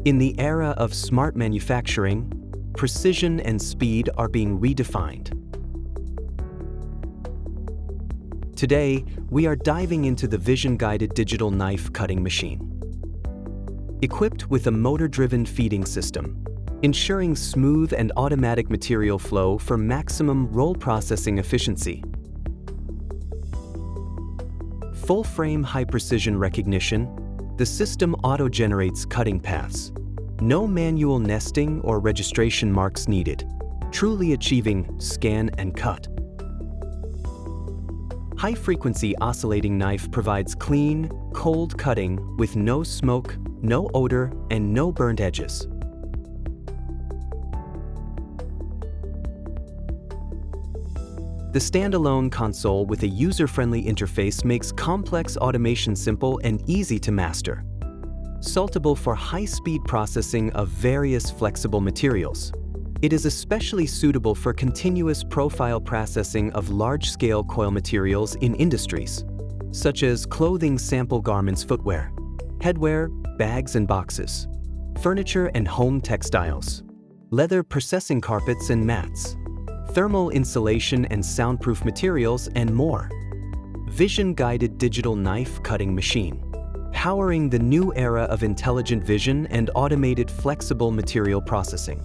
In the era of smart manufacturing, precision and speed are being redefined. Today, we are diving into the vision-guided digital knife cutting machine. Equipped with a motor-driven feeding system, ensuring smooth and automatic material flow for maximum roll processing efficiency. Full-frame high-precision recognition, the system auto-generates cutting paths. No manual nesting or registration marks needed, truly achieving scan and cut. High-frequency oscillating knife provides clean, cold cutting with no smoke, no odor, and no burnt edges. The standalone console with a user-friendly interface makes complex automation simple and easy to master. Suitable for high-speed processing of various flexible materials. It is especially suitable for continuous profile processing of large-scale coil materials in industries, such as clothing sample garments, footwear, headwear, bags and boxes, furniture and home textiles, leather processing carpets and mats, thermal insulation and soundproof materials, and more. Vision-guided digital knife cutting machine, powering the new era of intelligent vision and automated flexible material processing.